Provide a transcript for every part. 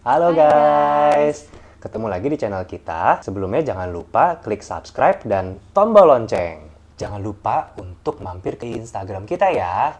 Halo Hai guys, guys. ketemu lagi di channel kita. Sebelumnya jangan lupa klik subscribe dan tombol lonceng. Jangan lupa untuk mampir ke Instagram kita ya.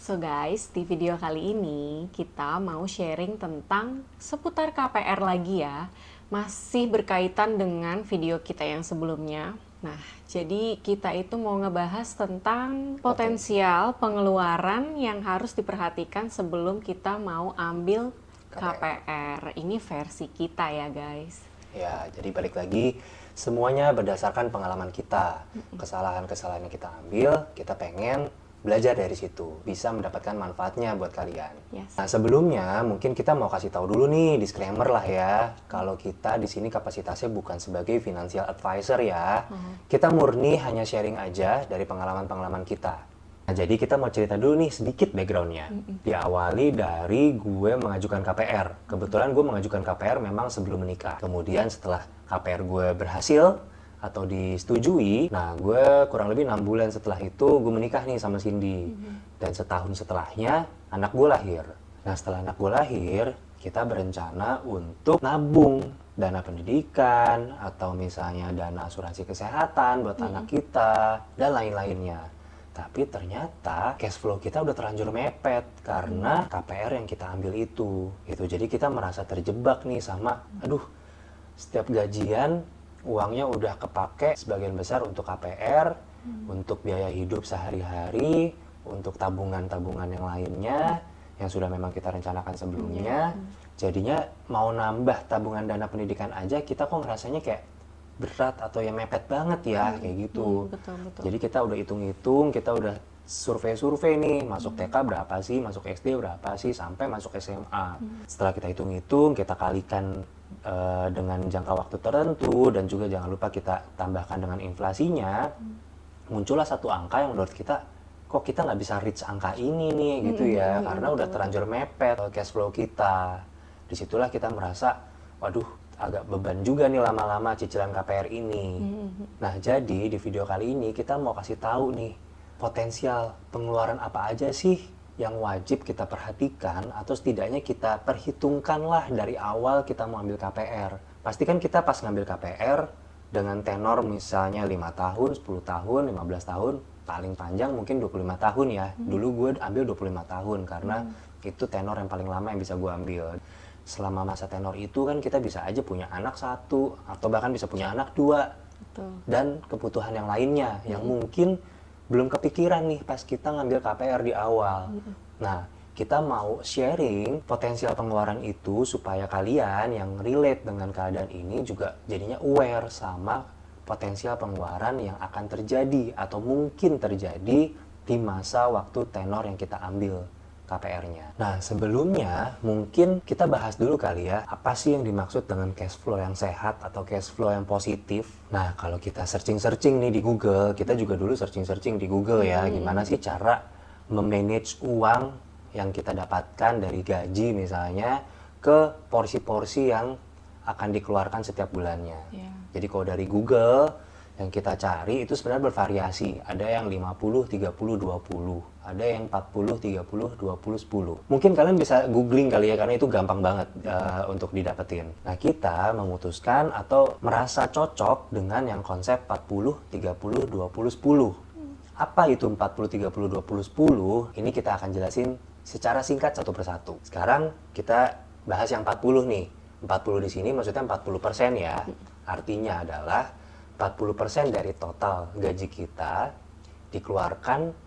So guys, di video kali ini kita mau sharing tentang seputar KPR lagi ya. Masih berkaitan dengan video kita yang sebelumnya. Nah, jadi kita itu mau ngebahas tentang potensial pengeluaran yang harus diperhatikan sebelum kita mau ambil KPR. Ini versi kita ya guys. Ya, jadi balik lagi, semuanya berdasarkan pengalaman kita. Kesalahan-kesalahan yang kita ambil, kita pengen belajar dari situ, bisa mendapatkan manfaatnya buat kalian. Yes. Nah, sebelumnya mungkin kita mau kasih tahu dulu nih, disclaimer lah ya, kalau kita di sini kapasitasnya bukan sebagai financial advisor ya. Kita murni hanya sharing aja dari pengalaman-pengalaman kita. Nah, jadi kita mau cerita dulu nih sedikit backgroundnya. Diawali dari gue mengajukan KPR. Kebetulan gue mengajukan KPR memang sebelum menikah. Kemudian setelah KPR gue berhasil atau disetujui, nah gue kurang lebih 6 bulan setelah itu gue menikah nih sama Cindy. Dan setahun setelahnya anak gue lahir. Nah, setelah anak gue lahir, kita berencana untuk nabung dana pendidikan atau misalnya dana asuransi kesehatan buat anak kita dan lain-lainnya. Tapi ternyata cash flow kita udah terlanjur mepet karena KPR yang kita ambil itu. Jadi kita merasa terjebak nih sama, aduh, setiap gajian uangnya udah kepake sebagian besar untuk KPR, untuk biaya hidup sehari-hari, untuk tabungan-tabungan yang lainnya yang sudah memang kita rencanakan sebelumnya. Jadinya mau nambah tabungan dana pendidikan aja kita kok ngerasanya kayak berat atau ya mepet banget ya, kayak gitu. Betul. Jadi kita udah hitung-hitung, kita udah survei-survei nih, masuk TK berapa sih, masuk SD berapa sih, sampai masuk SMA. Setelah kita hitung-hitung, kita kalikan dengan jangka waktu tertentu, dan juga jangan lupa kita tambahkan dengan inflasinya, muncullah satu angka yang menurut kita, kok kita nggak bisa reach angka ini nih, gitu ya, karena udah terlanjur mepet cash flow kita. Disitulah kita merasa, waduh, agak beban juga nih lama-lama cicilan KPR ini. Nah, jadi di video kali ini kita mau kasih tahu nih, potensial pengeluaran apa aja sih yang wajib kita perhatikan atau setidaknya kita perhitungkan lah dari awal kita mau ambil KPR. Pastikan kita pas ngambil KPR dengan tenor misalnya 5 tahun, 10 tahun, 15 tahun, paling panjang mungkin 25 tahun ya. Dulu gue ambil 25 tahun karena itu tenor yang paling lama yang bisa gue ambil. Selama masa tenor itu kan kita bisa aja punya anak satu atau bahkan bisa punya anak dua. Betul. Dan kebutuhan yang lainnya yang mungkin belum kepikiran nih pas kita ngambil KPR di awal. Nah, kita mau sharing potensial pengeluaran itu supaya kalian yang relate dengan keadaan ini juga jadinya aware sama potensial pengeluaran yang akan terjadi atau mungkin terjadi di masa waktu tenor yang kita ambil KPR-nya. Nah, sebelumnya mungkin kita bahas dulu kali ya, apa sih yang dimaksud dengan cash flow yang sehat atau cash flow yang positif. Nah, kalau kita searching-searching nih di Google, kita juga dulu searching-searching di Google ya, gimana sih cara memanage uang yang kita dapatkan dari gaji misalnya ke porsi-porsi yang akan dikeluarkan setiap bulannya. Jadi kalau dari Google yang kita cari itu sebenarnya bervariasi. Ada yang 50, 30, 20. Ada yang 40, 30, 20, 10. Mungkin kalian bisa googling kali ya, karena itu gampang banget untuk didapetin. Nah, kita memutuskan atau merasa cocok dengan yang konsep 40, 30, 20, 10. Apa itu 40, 30, 20, 10? Ini kita akan jelasin secara singkat satu persatu. Sekarang kita bahas yang 40 nih. 40 di sini maksudnya 40% ya. Artinya adalah 40% dari total gaji kita dikeluarkan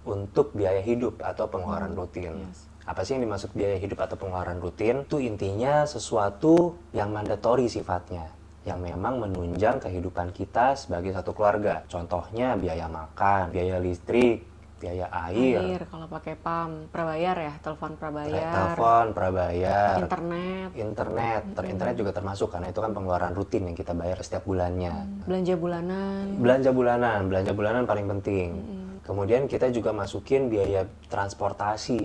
untuk biaya hidup atau pengeluaran rutin. Apa sih yang dimaksud biaya hidup atau pengeluaran rutin? Itu intinya sesuatu yang mandatori sifatnya, yang memang menunjang kehidupan kita sebagai satu keluarga. Contohnya biaya makan, biaya listrik, biaya air, Kalau pakai PAM, prabayar ya, telepon prabayar, telepon, prabayar, internet, internet juga termasuk karena itu kan pengeluaran rutin yang kita bayar setiap bulannya. belanja bulanan. Belanja bulanan paling penting. Kemudian kita juga masukin biaya transportasi,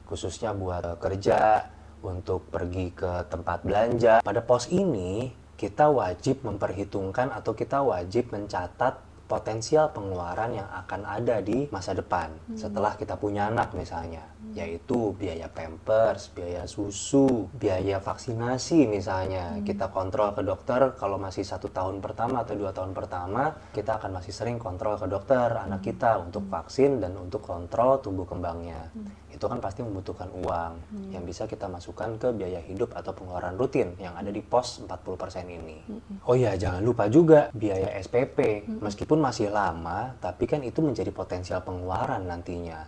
khususnya buat kerja, untuk pergi ke tempat belanja. Pada pos ini, kita wajib memperhitungkan atau kita wajib mencatat potensial pengeluaran yang akan ada di masa depan setelah kita punya anak misalnya, yaitu biaya pampers, biaya susu, biaya vaksinasi misalnya. Kita kontrol ke dokter kalau masih 1 tahun pertama atau 2 tahun pertama, kita akan masih sering kontrol ke dokter anak kita untuk vaksin dan untuk kontrol tumbuh kembangnya. Itu kan pasti membutuhkan uang yang bisa kita masukkan ke biaya hidup atau pengeluaran rutin yang ada di pos 40% ini. Oh iya, jangan lupa juga biaya SPP. Meskipun masih lama, tapi kan itu menjadi potensial pengeluaran nantinya.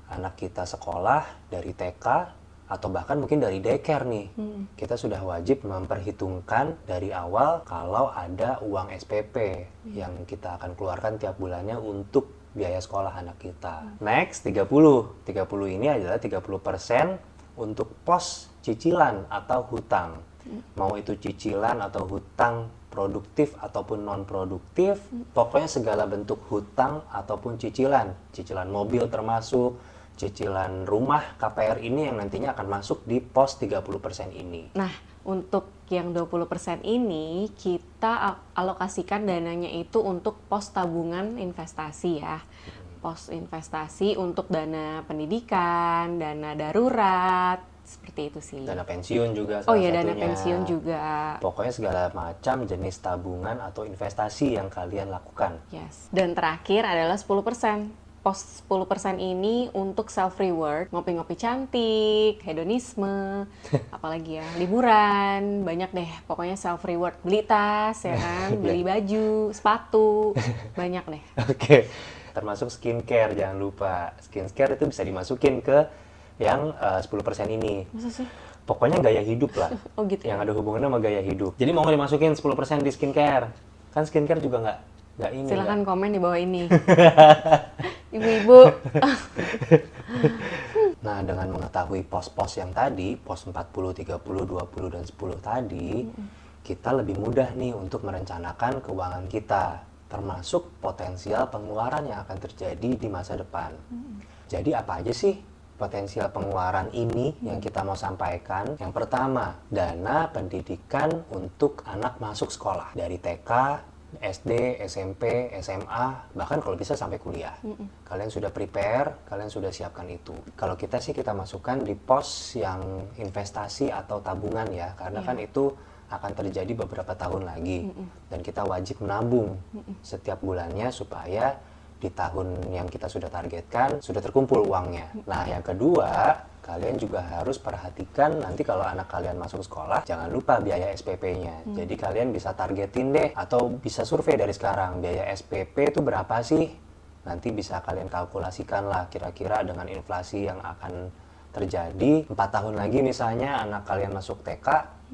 Anak kita sekolah dari TK atau bahkan mungkin dari daycare nih. Kita sudah wajib memperhitungkan dari awal kalau ada uang SPP yang kita akan keluarkan tiap bulannya untuk biaya sekolah anak kita. Next, 30 ini adalah 30% untuk pos cicilan atau hutang. Mau itu cicilan atau hutang produktif ataupun non-produktif, pokoknya segala bentuk hutang ataupun cicilan. Cicilan mobil termasuk, cicilan rumah KPR ini yang nantinya akan masuk di pos 30% ini. Nah, untuk yang 20% ini kita alokasikan dananya itu untuk pos tabungan investasi ya. Pos investasi untuk dana pendidikan, dana darurat, seperti itu sih. Dana pensiun juga Oh salah iya, dana satunya. pensiun juga. Pokoknya segala macam jenis tabungan atau investasi yang kalian lakukan. Yes. Dan terakhir adalah 10%. Pos 10% ini untuk self reward, ngopi-ngopi cantik, hedonisme, apalagi ya, liburan, banyak deh. Pokoknya self reward, beli tas ya kan, beli baju, sepatu, banyak deh. Oke. Termasuk skincare, jangan lupa. Skincare itu bisa dimasukin ke yang 10% ini. Masa sih? Pokoknya gaya hidup lah. Oh gitu. Yang ada hubungannya sama gaya hidup. Jadi mau dimasukin 10% di skincare. Kan skincare juga nggak ini. Silahkan komen di bawah ini. Ibu-ibu. Nah, dengan mengetahui pos-pos yang tadi, pos 40, 30, 20, dan 10 tadi, kita lebih mudah nih untuk merencanakan keuangan kita, termasuk potensial pengeluaran yang akan terjadi di masa depan. Jadi apa aja sih potensial pengeluaran ini yang kita mau sampaikan? Yang pertama, dana pendidikan untuk anak masuk sekolah dari TK, SD, SMP, SMA, bahkan kalau bisa sampai kuliah. Kalian sudah prepare, kalian sudah siapkan itu. Kalau kita sih kita masukkan di pos yang investasi atau tabungan ya, karena kan itu akan terjadi beberapa tahun lagi. Dan kita wajib menabung setiap bulannya supaya di tahun yang kita sudah targetkan sudah terkumpul uangnya. Nah, yang kedua, kalian juga harus perhatikan nanti kalau anak kalian masuk sekolah, jangan lupa biaya SPP-nya. Jadi kalian bisa targetin deh, atau bisa survei dari sekarang, biaya SPP itu berapa sih? Nanti bisa kalian kalkulasikan lah kira-kira dengan inflasi yang akan terjadi 4 tahun lagi misalnya anak kalian masuk TK,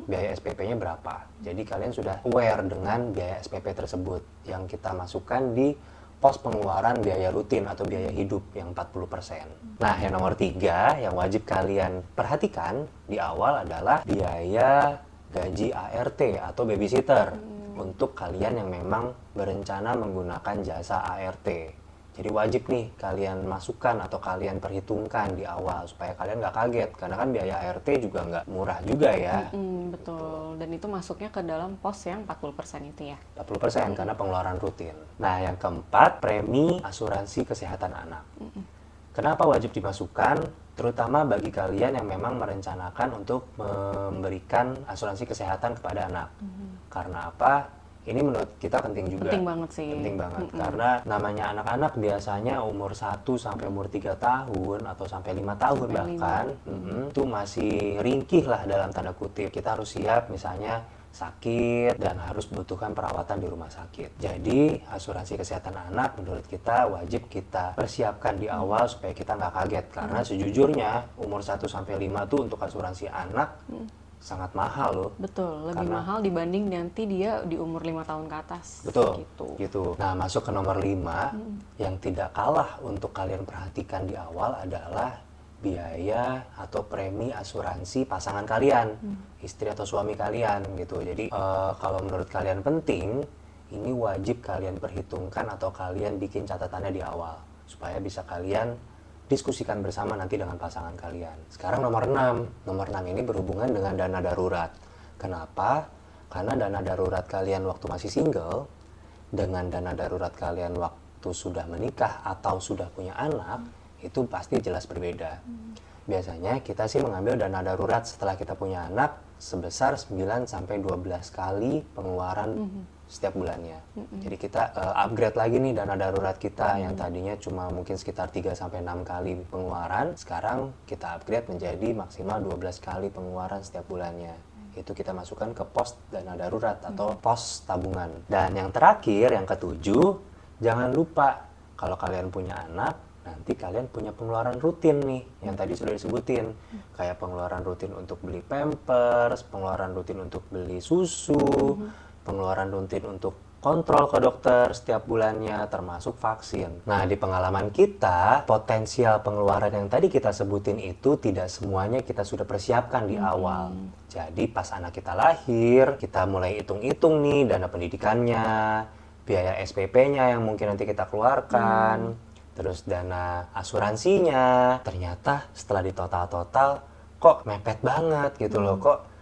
biaya SPP-nya berapa. Jadi kalian sudah aware dengan biaya SPP tersebut yang kita masukkan di pos pengeluaran biaya rutin atau biaya hidup yang 40%. Nah, yang nomor 3 yang wajib kalian perhatikan di awal adalah biaya gaji ART atau babysitter untuk kalian yang memang berencana menggunakan jasa ART. Jadi wajib nih kalian masukkan atau kalian perhitungkan di awal supaya kalian nggak kaget, karena kan biaya ART juga nggak murah juga ya. Betul, dan itu masuknya ke dalam pos yang 40% itu ya. 40% karena pengeluaran rutin. Nah, yang keempat, premi asuransi kesehatan anak. Kenapa wajib dimasukkan? Terutama bagi kalian yang memang merencanakan untuk memberikan asuransi kesehatan kepada anak. Karena apa? Ini menurut kita penting juga. Penting banget sih. Penting banget. Karena namanya anak-anak biasanya umur 1 sampai umur 3 tahun atau sampai 5 tahun Sampai bahkan itu masih ringkih lah dalam tanda kutip. Kita harus siap misalnya sakit dan harus membutuhkan perawatan di rumah sakit. Jadi asuransi kesehatan anak menurut kita wajib kita persiapkan di awal supaya kita nggak kaget. Karena sejujurnya umur 1 sampai 5 tuh untuk asuransi anak sangat mahal loh. Betul, lebih mahal dibanding nanti dia di umur 5 tahun ke atas. Betul, gitu. Nah, masuk ke nomor 5, yang tidak kalah untuk kalian perhatikan di awal adalah biaya atau premi asuransi pasangan kalian, istri atau suami kalian gitu. Jadi, kalau menurut kalian penting, ini wajib kalian perhitungkan atau kalian bikin catatannya di awal. supaya bisa kalian diskusikan bersama nanti dengan pasangan kalian. Sekarang nomor 6. Nomor 6 ini berhubungan dengan dana darurat. Kenapa? Karena dana darurat kalian waktu masih single dengan dana darurat kalian waktu sudah menikah atau sudah punya anak itu pasti jelas berbeda. Biasanya kita sih mengambil dana darurat setelah kita punya anak sebesar 9 sampai 12 kali pengeluaran setiap bulannya. Jadi kita upgrade lagi nih dana darurat kita yang tadinya cuma mungkin sekitar 3 sampai 6 kali pengeluaran, sekarang kita upgrade menjadi maksimal 12 kali pengeluaran setiap bulannya. Itu kita masukkan ke pos dana darurat atau pos tabungan. Dan yang terakhir, yang ketujuh, jangan lupa kalau kalian punya anak, nanti kalian punya pengeluaran rutin nih, yang tadi sudah disebutin. Kayak pengeluaran rutin untuk beli pampers, pengeluaran rutin untuk beli susu, pengeluaran rutin untuk kontrol ke dokter setiap bulannya, termasuk vaksin. Nah, di pengalaman kita, potensial pengeluaran yang tadi kita sebutin itu tidak semuanya kita sudah persiapkan di awal. Jadi, pas anak kita lahir, kita mulai hitung-hitung nih dana pendidikannya, biaya SPP-nya yang mungkin nanti kita keluarkan, terus dana asuransinya. Ternyata setelah ditotal-total, kok mepet banget gitu loh, kok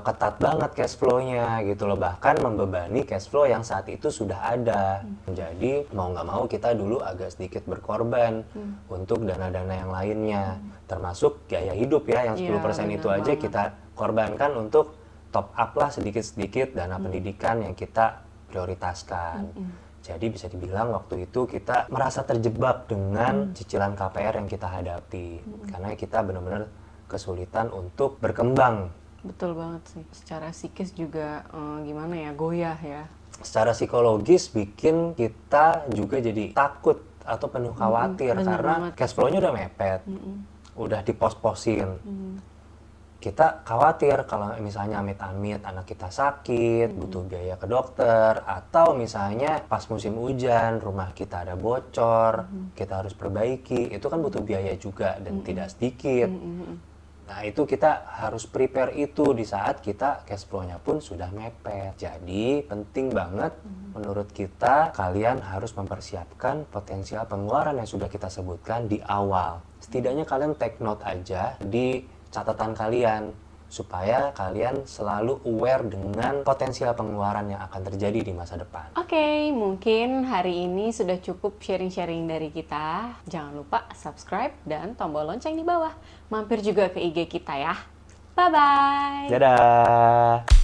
ketat banget cash flow-nya gitu loh, bahkan membebani cash flow yang saat itu sudah ada. Jadi mau nggak mau kita dulu agak sedikit berkorban untuk dana-dana yang lainnya, termasuk gaya hidup ya, yang 10% itu aja kita korbankan untuk top up lah sedikit-sedikit dana pendidikan yang kita prioritaskan. Jadi bisa dibilang waktu itu kita merasa terjebak dengan cicilan KPR yang kita hadapi, karena kita benar-benar kesulitan untuk berkembang. Betul banget sih. Secara psikis juga gimana ya, goyah ya. Secara psikologis bikin kita juga jadi takut atau penuh khawatir karena cash flow-nya udah mepet, udah dipos-posin. Kita khawatir kalau misalnya amit-amit anak kita sakit, butuh biaya ke dokter, atau misalnya pas musim hujan rumah kita ada bocor, kita harus perbaiki, itu kan butuh biaya juga dan tidak sedikit. Nah, itu kita harus prepare itu di saat kita cash flow-nya pun sudah mepet. Jadi, penting banget menurut kita, kalian harus mempersiapkan potensial pengeluaran yang sudah kita sebutkan di awal. Setidaknya kalian take note aja di catatan kalian, supaya kalian selalu aware dengan potensial pengeluaran yang akan terjadi di masa depan. Oke, mungkin hari ini sudah cukup sharing-sharing dari kita. Jangan lupa subscribe dan tombol lonceng di bawah. Mampir juga ke IG kita ya. Bye-bye! Dadah!